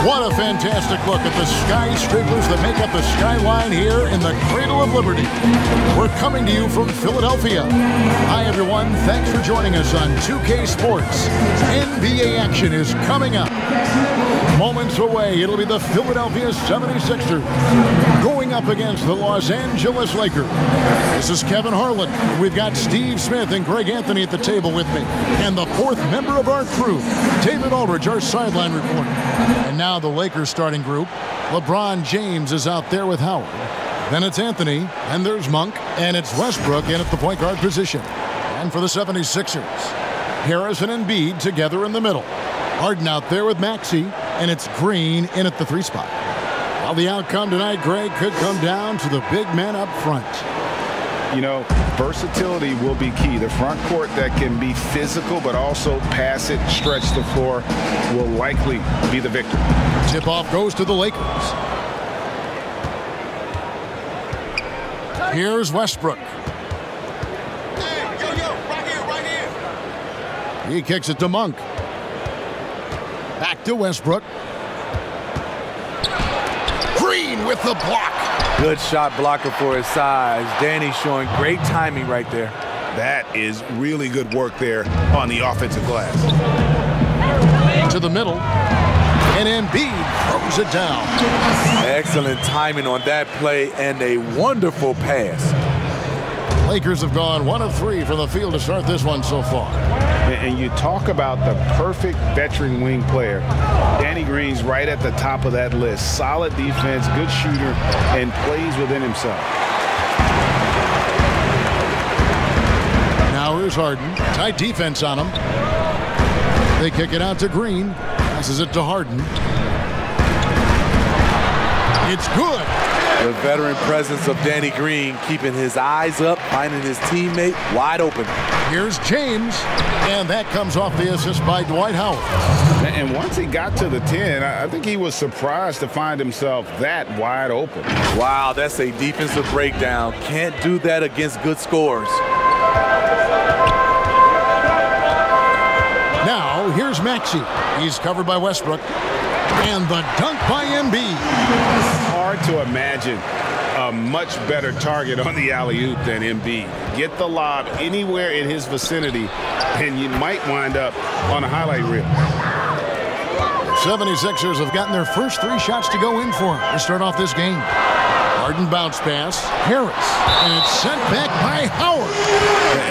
What a fantastic look at the skyscrapers that make up the skyline here in the Cradle of Liberty. We're coming to you from Philadelphia. Hi, everyone. Thanks for joining us on 2K Sports. NBA action is coming up. Moments away, it'll be the Philadelphia 76ers going up against the Los Angeles Lakers. This is Kevin Harlan. We've got Steve Smith and Greg Anthony at the table with me. And the fourth member of our crew, David Aldridge, our sideline reporter. And now the Lakers starting group. LeBron James is out there with Howard. Then it's Anthony, and there's Monk, and it's Westbrook in at the point guard position. And for the 76ers, Harris and Embiid together in the middle. Harden out there with Maxey, and it's Green in at the 3 spot. Well, the outcome tonight, Greg, could come down to the big man up front. You know, versatility will be key. The front court that can be physical but also pass it, stretch the floor will likely be the victor. Tip-off goes to the Lakers. Here's Westbrook. He kicks it to Monk. Back to Westbrook. Green with the block. Good shot blocker for his size. Danny showing great timing right there. That is really good work there on the offensive glass. To the middle. And Embiid throws it down. Excellent timing on that play and a wonderful pass. Lakers have gone 1 of 3 from the field to start this one so far. And you talk about the perfect veteran wing player. Danny Green's right at the top of that list. Solid defense, good shooter, and plays within himself. Now here's Harden. Tight defense on him. They kick it out to Green. Passes it to Harden. It's good. The veteran presence of Danny Green keeping his eyes up, finding his teammate wide open. Here's James, and that comes off the assist by Dwight Howard. And once he got to the 10, I think he was surprised to find himself that wide open. Wow, that's a defensive breakdown. Can't do that against good scores. Now, here's Maxey. He's covered by Westbrook. And the dunk by Embiid. Hard to imagine a much better target on the alley-oop than Embiid. Get the lob anywhere in his vicinity, and you might wind up on a highlight reel. 76ers have gotten their first 3 shots to go in for him to start off this game. Harden bounce pass. Harris. And it's sent back by Howard.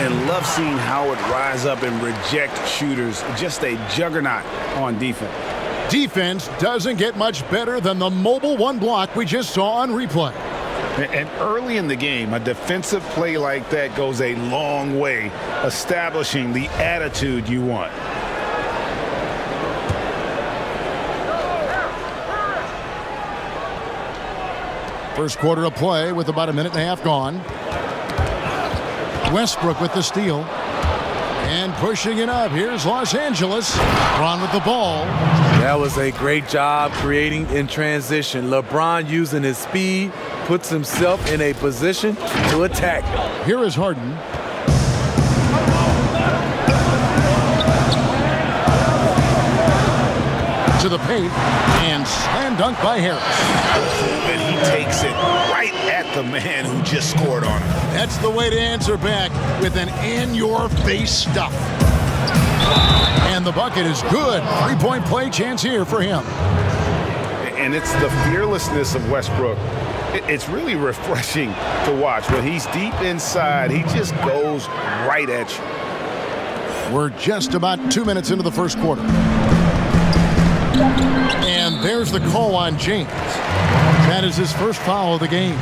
And love seeing Howard rise up and reject shooters. Just a juggernaut on defense. Defense doesn't get much better than the mobile 1 block we just saw on replay. And early in the game, a defensive play like that goes a long way, establishing the attitude you want. First quarter of play with about a minute and a half gone. Westbrook with the steal. And pushing it up. Here's Los Angeles. LeBron with the ball. That was a great job creating in transition. LeBron using his speed puts himself in a position to attack. Here is Harden. To the paint. And slam dunk by Harris. And he takes it right at the man who just scored on him. That's the way to answer back with an in-your-face stuff. And the bucket is good. 3-point play chance here for him. And it's the fearlessness of Westbrook. It's really refreshing to watch. When he's deep inside, he just goes right at you. We're just about 2 minutes into the first quarter. And there's the call on James. That is his first foul of the game.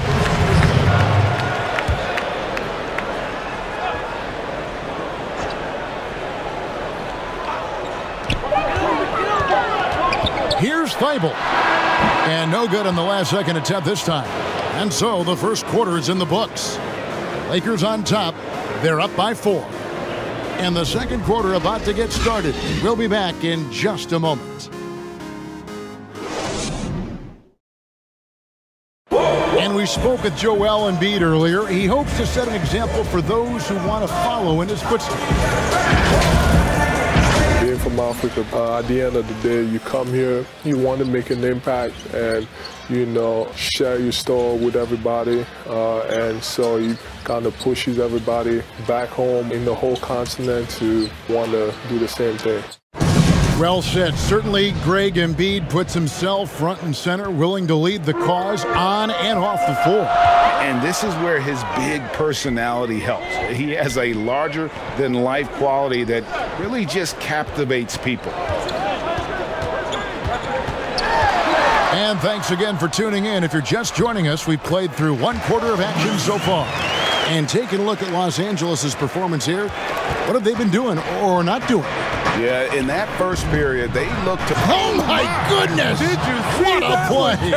Here's Thibault. And no good on the last second attempt this time. And so the first quarter is in the books. Lakers on top. They're up by 4. And the second quarter about to get started. We'll be back in just a moment. And we spoke with Joel Embiid earlier. He hopes to set an example for those who want to follow in his footsteps. Be came from Africa. At the end of the day, you come here, you want to make an impact and, share your story with everybody. And so you kind of pushes everybody back home in the whole continent to want to do the same thing. Well said. Certainly, Greg Embiid puts himself front and center, willing to lead the cause on and off the floor. And this is where his big personality helps. He has a larger-than-life quality that really just captivates people. And thanks again for tuning in. If you're just joining us, we've played through one quarter of action so far. And taking a look at Los Angeles' performance here, what have they been doing or not doing? Yeah, in that first period, they looked to... Oh, my goodness! Did you see that? What a play!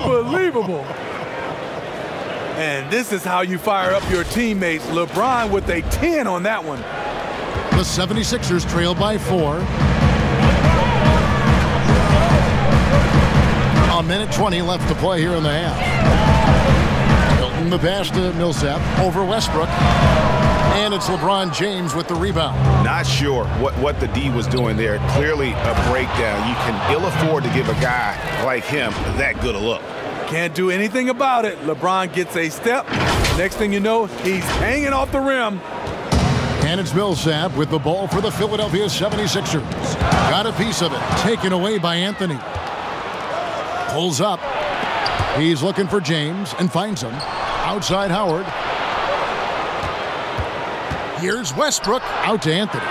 Unbelievable. And this is how you fire up your teammates. LeBron with a 10 on that one. The 76ers trail by 4. A minute 20 left to play here in the half. Milton the pass to Millsap over Westbrook. And it's LeBron James with the rebound. Not sure what the D was doing there. Clearly a breakdown. You can ill afford to give a guy like him that good a look. Can't do anything about it. LeBron gets a step. Next thing you know, he's hanging off the rim. And it's Millsap with the ball for the Philadelphia 76ers. Got a piece of it. Taken away by Anthony. Pulls up. He's looking for James and finds him. Outside Howard. Here's Westbrook out to Anthony.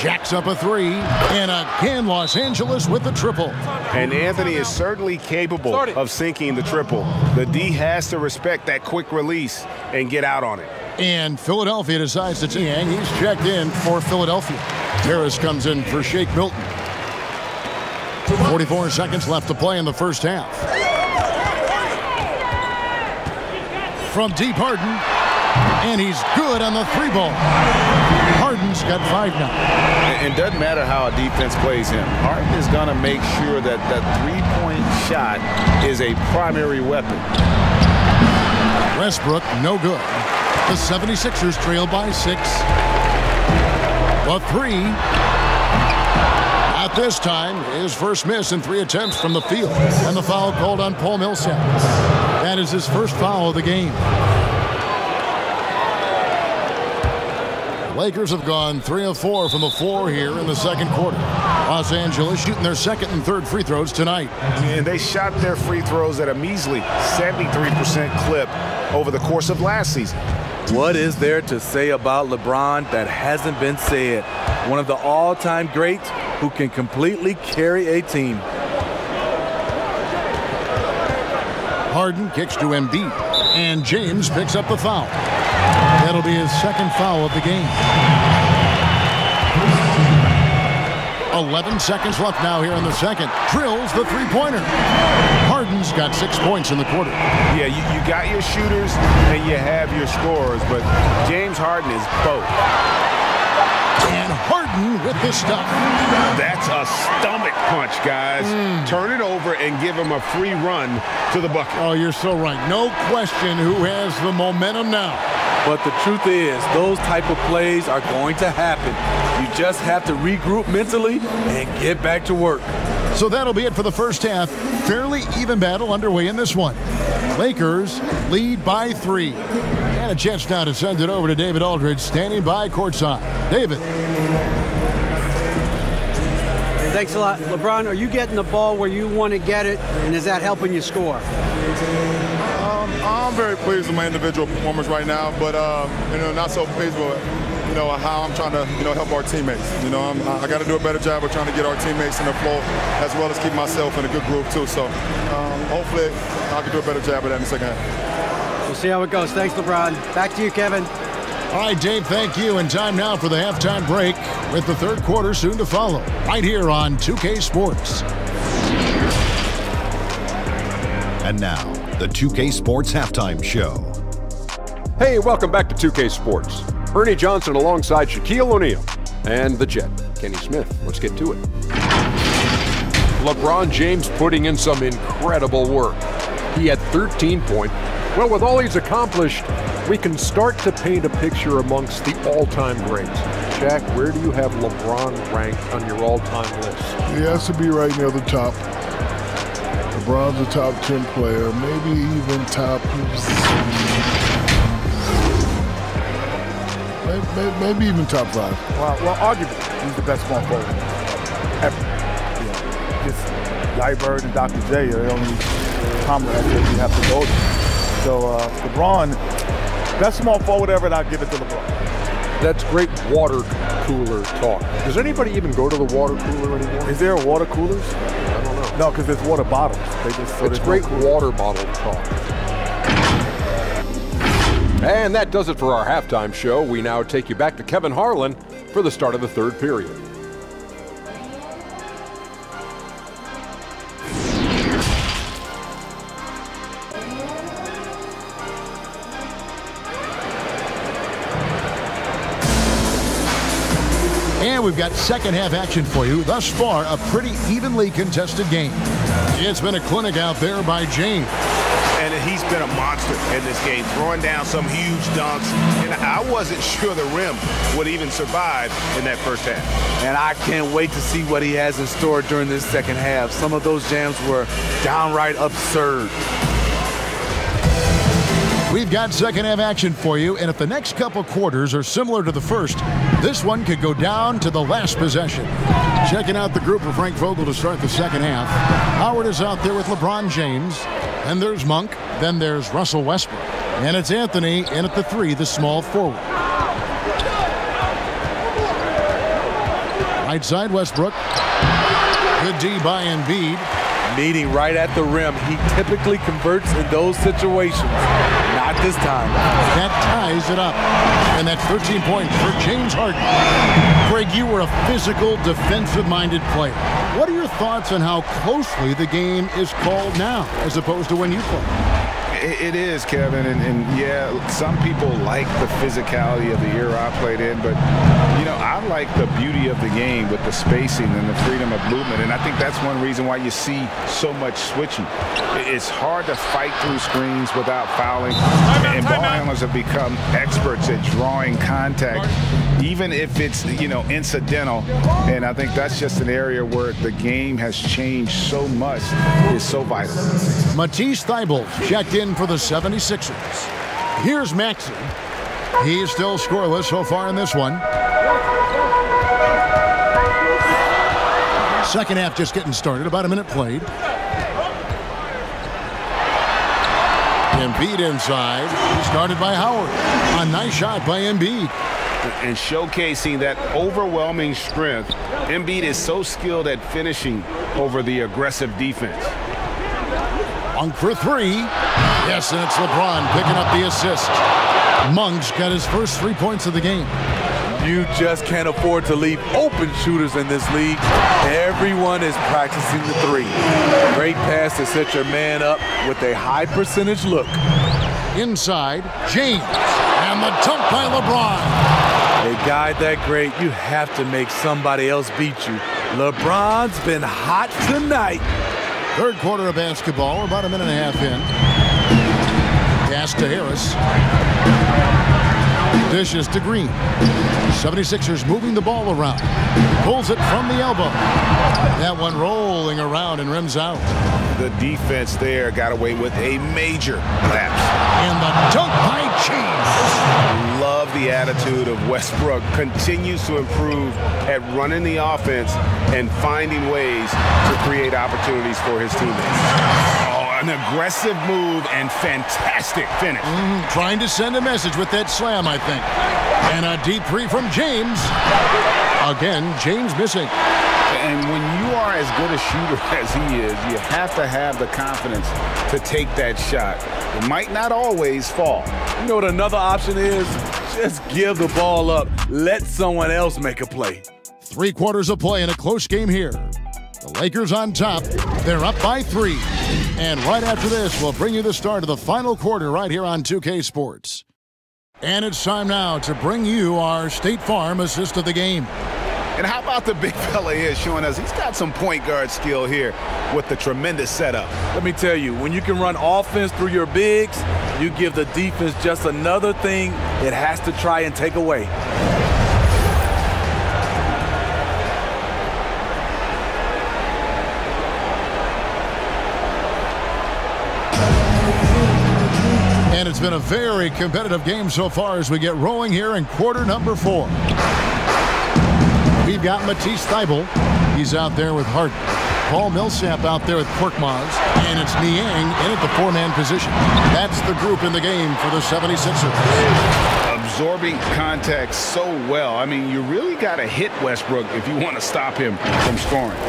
Jacks up a 3. And again, Los Angeles with the triple. And Anthony is certainly capable of sinking the triple. The D has to respect that quick release and get out on it. And Philadelphia decides to take. And he's checked in for Philadelphia. Harris comes in for Shake Milton. 44 seconds left to play in the first half. From deep, Harden. And he's good on the 3-ball. Harden's got 5 now. And doesn't matter how a defense plays him. Harden is going to make sure that that three-point shot is a primary weapon. Westbrook, no good. The 76ers trail by 6. The 3. At this time, his first miss in 3 attempts from the field. And the foul called on Paul Millsap. That is his first foul of the game. Lakers have gone 3 of 4 from the floor here in the second quarter. Los Angeles shooting their second and third free throws tonight. And they shot their free throws at a measly 73% clip over the course of last season. What is there to say about LeBron that hasn't been said? One of the all-time greats who can completely carry a team. Harden kicks to Embiid, and James picks up the foul. That'll be his second foul of the game. 11 seconds left now here in the second. Drills the three-pointer. Harden's got 6 points in the quarter. Yeah, you got your shooters and you have your scorers, but James Harden is both. And Harden with the stuff. That's a stomach punch, guys. Turn it over and give him a free run to the bucket. Oh, you're so right. No question who has the momentum now. But the truth is, those type of plays are going to happen. You just have to regroup mentally and get back to work. So that'll be it for the first half. Fairly even battle underway in this one. Lakers lead by 3. And a chance now to send it over to David Aldridge, standing by courtside. David. Thanks a lot. LeBron, are you getting the ball where you want to get it, and is that helping you score? I'm very pleased with my individual performance right now, but not so pleased with how I'm trying to help our teammates. I got to do a better job of trying to get our teammates in the flow, as well as keep myself in a good groove too. So hopefully I can do a better job of that in the second half. We'll see how it goes. Thanks, LeBron. Back to you, Kevin. All right, Dave, thank you. And time now for the halftime break, with the third quarter soon to follow, right here on 2K Sports. And now, the 2K Sports Halftime Show. Hey, welcome back to 2K Sports. Ernie Johnson alongside Shaquille O'Neal and the Jet, Kenny Smith. Let's get to it. LeBron James putting in some incredible work. He had 13 points. Well, with all he's accomplished, we can start to paint a picture amongst the all-time greats. Shaq, where do you have LeBron ranked on your all-time list? He has to be right near the top. LeBron's a top 10 player, maybe even top, maybe even top 5. Well, arguably, he's the best small forward ever. Just Larry Bird and Dr. J are the only comrades that you have to go to. So LeBron, best small forward ever, and I'll give it to LeBron. That's great water cooler talk. Does anybody even go to the water cooler anymore? Is there water coolers? I don't know. No, because there's water bottles. It's great water bottle talk. And that does it for our halftime show. We now take you back to Kevin Harlan for the start of the third period. And we've got second half action for you. Thus far, a pretty evenly contested game. It's been a clinic out there by James. And he's been a monster in this game, throwing down some huge dunks. And I wasn't sure the rim would even survive in that first half. And I can't wait to see what he has in store during this second half. Some of those jams were downright absurd. We've got second half action for you, and if the next couple quarters are similar to the first, this one could go down to the last possession. Checking out the group for Frank Vogel to start the second half. Howard is out there with LeBron James. Then there's Monk. Then there's Russell Westbrook. And it's Anthony in at the 3, the small forward. Right side, Westbrook. Good D by Embiid. Meeting right at the rim. He typically converts in those situations. Not this time. That ties it up. And that's 13 points for James Harden. Greg, you were a physical, defensive-minded player. What are your thoughts on how closely the game is called now as opposed to when you played? It is, Kevin, and yeah, some people like the physicality of the era I played in, but, you know, I like the beauty of the game with the spacing and the freedom of movement, and I think that's one reason why you see so much switching. It's hard to fight through screens without fouling, and ball handlers have become experts at drawing contact, even if it's, you know, incidental, and I think that's just an area where the game has changed so much. It's so vital. Matisse Thybulle checked in for the 76ers. Here's Maxey. He's still scoreless so far in this one. Second half just getting started, about a minute played. Embiid inside, started by Howard. A nice shot by Embiid. And showcasing that overwhelming strength, Embiid is so skilled at finishing over the aggressive defense. Monk for 3. Yes, and it's LeBron picking up the assist. Monk's got his first 3 points of the game. You just can't afford to leave open shooters in this league. Everyone is practicing the 3. Great pass to set your man up with a high percentage look. Inside, James, and the dunk by LeBron. A guy that great, you have to make somebody else beat you. LeBron's been hot tonight. Third quarter of basketball, about a minute and a half in. Pass to Harris. Dishes to Green. 76ers moving the ball around. Pulls it from the elbow. That one rolling around and rims out. The defense there got away with a major lapse. And the dunk by James. Love the attitude of Westbrook. Continues to improve at running the offense and finding ways to create opportunities for his teammates. Oh, an aggressive move and fantastic finish. Trying to send a message with that slam, I think. And a deep 3 from James. Again, James missing. And when you are as good a shooter as he is, you have to have the confidence to take that shot. It might not always fall. You know what another option is? Just give the ball up. Let someone else make a play. 3 quarters of play in a close game here. The Lakers on top. They're up by 3. And right after this, we'll bring you the start of the final quarter right here on 2K Sports. And it's time now to bring you our State Farm assist of the game. And how about the big fella here showing us he's got some point guard skill here with the tremendous setup. Let me tell you, when you can run offense through your bigs, you give the defense just another thing it has to try and take away. And it's been a very competitive game so far as we get rolling here in quarter number 4. We've got Matisse Thybulle. He's out there with Harden. Paul Millsap out there with Korkmaz. And it's Niang in at the 4-man position. That's the group in the game for the 76ers. Absorbing contact so well. I mean, you really got to hit Westbrook if you want to stop him from scoring.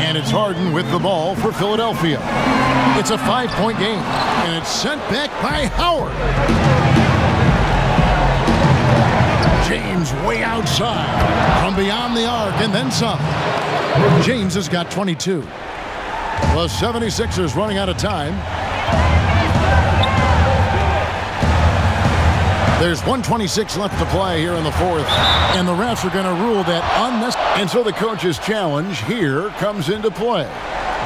And it's Harden with the ball for Philadelphia. It's a 5-point game, and it's sent back by Howard. James way outside from beyond the arc and then some. James has got 22. The 76ers running out of time. There's 1:26 left to play here in the 4th, and the refs are going to rule that unnecessary. And so the coach's challenge here comes into play.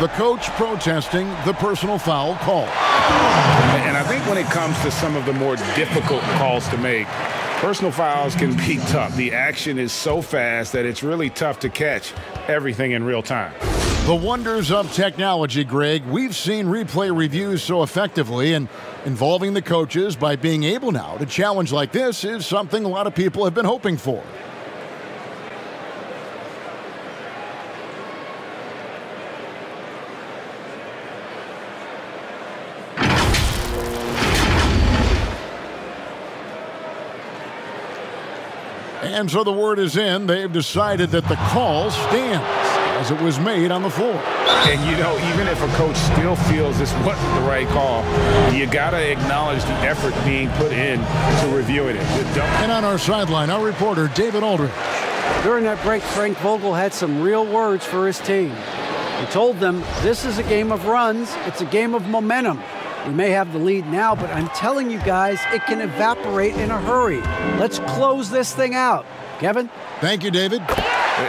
The coach protesting the personal foul call. And I think when it comes to some of the more difficult calls to make, personal fouls can be tough. The action is so fast that it's really tough to catch everything in real time. The wonders of technology, Greg. We've seen replay reviews so effectively, and involving the coaches by being able now to challenge like this is something a lot of people have been hoping for. And so the word is in. They've decided that the call stands as it was made on the floor. And, you know, even if a coach still feels this wasn't the right call, you got to acknowledge the effort being put in to reviewing it. And on our sideline, our reporter, David Aldridge. During that break, Frank Vogel had some real words for his team. He told them, this is a game of runs. It's a game of momentum. We may have the lead now, but I'm telling you guys, it can evaporate in a hurry. Let's close this thing out. Kevin? Thank you, David.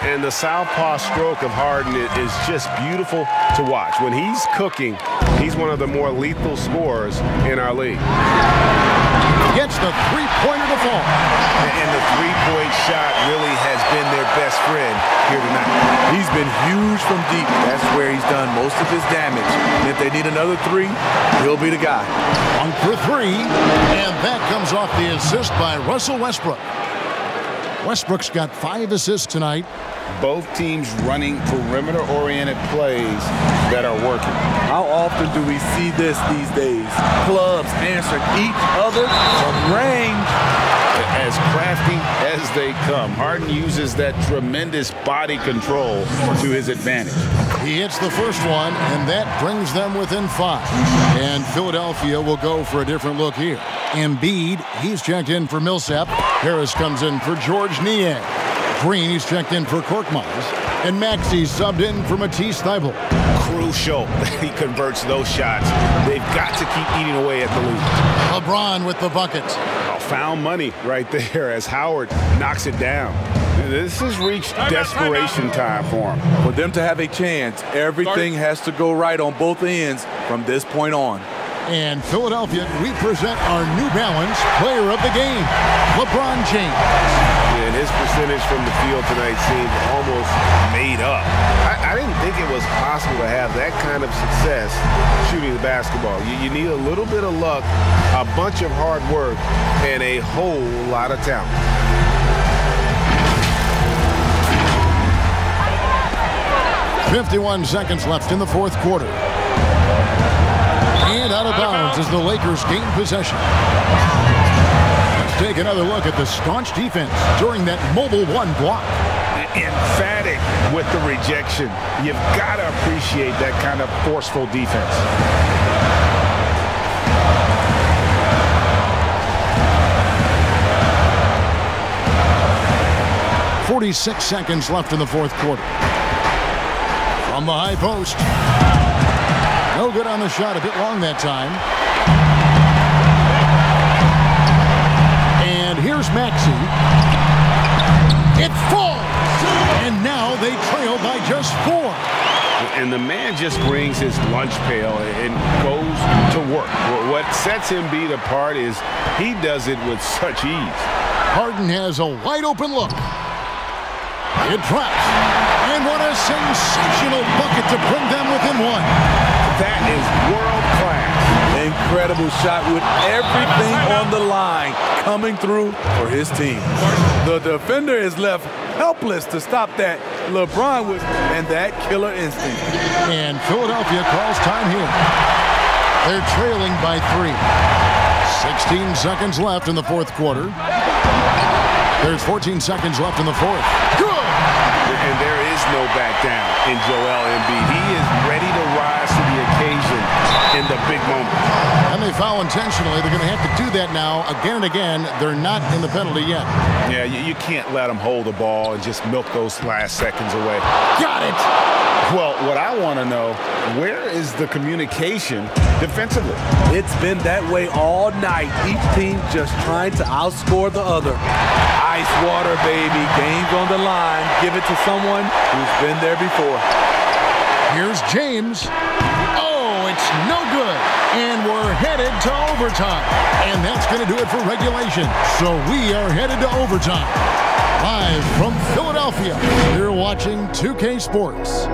And the southpaw stroke of Harden is just beautiful to watch. When he's cooking, he's one of the more lethal scorers in our league. Gets the three-pointer to fall. And the three-point shot really has been their best friend here tonight. He's been huge from deep. That's where he's done most of his damage. And if they need another 3, he'll be the guy. On for 3, and that comes off the assist by Russell Westbrook. Westbrook's got 5 assists tonight. Both teams running perimeter-oriented plays that are working. How often do we see this these days? Clubs answering each other from range. As crafty as they come, Harden uses that tremendous body control to his advantage. He hits the first one, and that brings them within 5. And Philadelphia will go for a different look here. Embiid, he's checked in for Millsap. Harris comes in for George Niang. Green, he's checked in for Korkmaz. And Maxey's subbed in for Matisse Thybulle. Crucial that he converts those shots. They've got to keep eating away at the lead. LeBron with the bucket. Found money right there as Howard knocks it down. This has reached desperation time for him. For them to have a chance, everything has to go right on both ends from this point on. And Philadelphia, we present our New Balance player of the game, LeBron James. And his percentage from the field tonight seemed almost made up. I didn't think it was possible to have that kind of success shooting the basketball. You need a little bit of luck, a bunch of hard work, and a whole lot of talent. .51 seconds left in the 4th quarter. And out of bounds as the Lakers gain possession. Let's take another look at the staunch defense during that mobile 1 block. Emphatic with the rejection. You've got to appreciate that kind of forceful defense. .46 seconds left in the 4th quarter. From the high post. No good on the shot, a bit long that time. And here's Maxey. It falls! And now they trail by just 4. And the man just brings his lunch pail and goes to work. What sets him beat apart is he does it with such ease. Harden has a wide open look. It drops. And what a sensational bucket to bring them within 1. That is world class. Incredible shot with everything on the line coming through for his team. The defender is left helpless to stop that. LeBron and that killer instinct. And Philadelphia calls time here. They're trailing by 3. 16 seconds left in the fourth quarter. There's 14 seconds left in the fourth. Good! And there is no back down in Joel Embiid. He is ready to rise to the occasion in the big moment. And they foul intentionally. They're going to have to do that now again and again. They're not in the penalty yet. Yeah, you can't let them hold the ball and just milk those last seconds away. Got it! Well, what I want to know, where is the communication defensively? It's been that way all night. Each team just trying to outscore the other. Ice water, baby. Game's on the line. Give it to someone who's been there before. Here's James. Oh, it's no good. And we're headed to overtime. And that's going to do it for regulation. So we are headed to overtime. Live from Philadelphia, you're watching 2K Sports.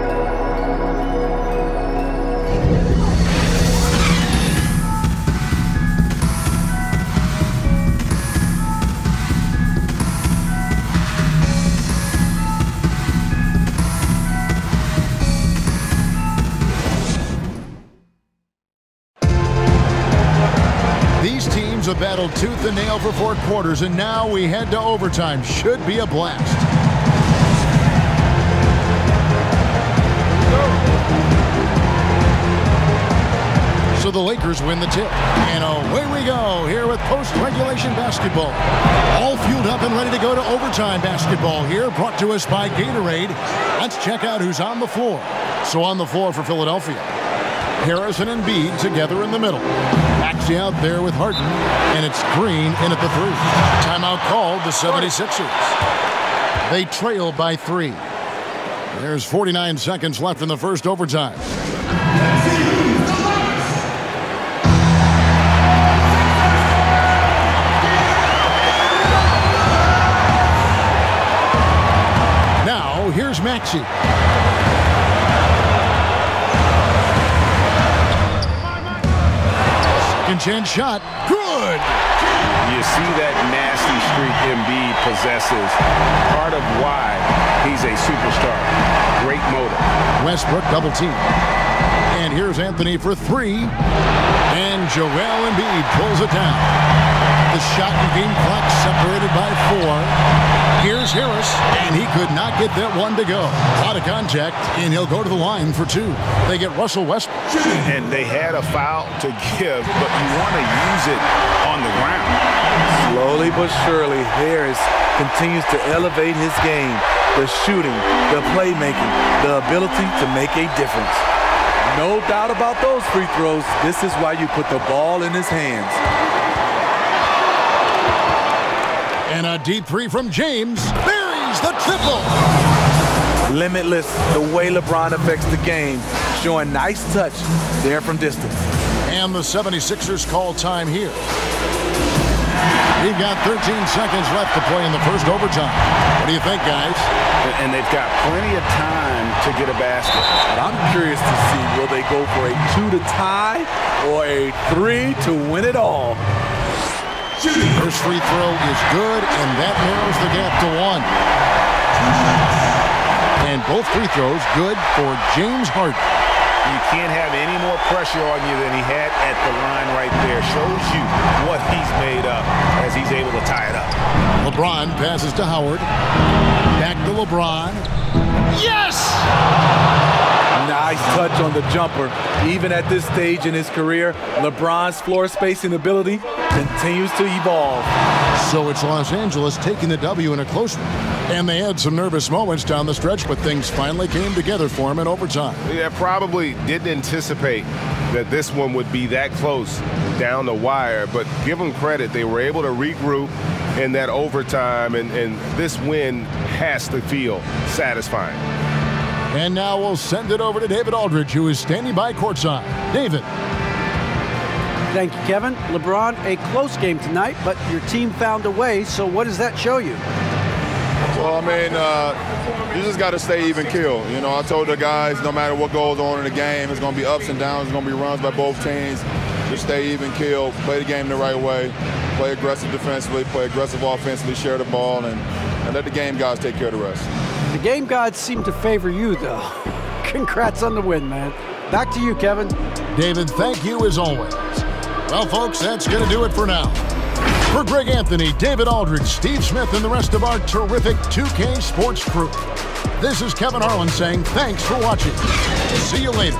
These teams have battled tooth and nail for 4 quarters, and now we head to overtime. Should be a blast. So the Lakers win the tip. And away we go here with post-regulation basketball. All fueled up and ready to go to overtime basketball here, brought to us by Gatorade. Let's check out who's on the floor. So on the floor for Philadelphia, Harris and Embiid together in the middle. Maxey out there with Harden, and it's Green in at the 3. Timeout called the 76ers. They trail by 3. There's 49 seconds left in the first overtime. Now, here's Maxey. Chance shot. Good! You see that nasty streak Embiid possesses. Part of why he's a superstar. Great motor. Westbrook double team. And here's Anthony for 3. And Joel Embiid pulls it down. The shot and game clock separated by 4. Here's Harris, and he could not get that one to go. Out of contact, and he'll go to the line for 2. They get Russell Westbrook. And they had a foul to give, but you want to use it on the ground. Slowly but surely, Harris continues to elevate his game. The shooting, the playmaking, the ability to make a difference. No doubt about those free throws. This is why you put the ball in his hands. And a deep 3 from James. Buries the triple. Limitless, the way LeBron affects the game. Showing nice touch there from distance. And the 76ers call time here. We've got 13 seconds left to play in the first overtime. What do you think, guys? And they've got plenty of time to get a basket. But I'm curious to see, will they go for a 2 to tie or a 3 to win it all? First free throw is good, and that narrows the gap to 1. And both free throws good for James Harden. You can't have any more pressure on you than he had at the line right there. Shows you what he's made up as he's able to tie it up. LeBron passes to Howard. Back to LeBron. Yes! Nice touch on the jumper. Even at this stage in his career, LeBron's floor spacing ability continues to evolve. So it's Los Angeles taking the W in a close one. And they had some nervous moments down the stretch, but things finally came together for him in overtime. Yeah, probably didn't anticipate that this one would be that close down the wire, but give them credit. They were able to regroup in that overtime, and this win has to feel satisfying. And now we'll send it over to David Aldridge, who is standing by courtside. David. Thank you, Kevin. LeBron, a close game tonight, but your team found a way, so what does that show you? Well, I mean, you just got to stay even keel. You know, I told the guys no matter what goes on in the game, it's going to be ups and downs. It's going to be runs by both teams. Just stay even keel, play the game the right way, play aggressive defensively, play aggressive offensively, share the ball, and let the game guys take care of the rest. The game gods seem to favor you, though. Congrats on the win, man. Back to you, Kevin. David, thank you as always. Well, folks, that's going to do it for now. For Greg Anthony, David Aldridge, Steve Smith, and the rest of our terrific 2K Sports crew, this is Kevin Harlan saying thanks for watching. See you later.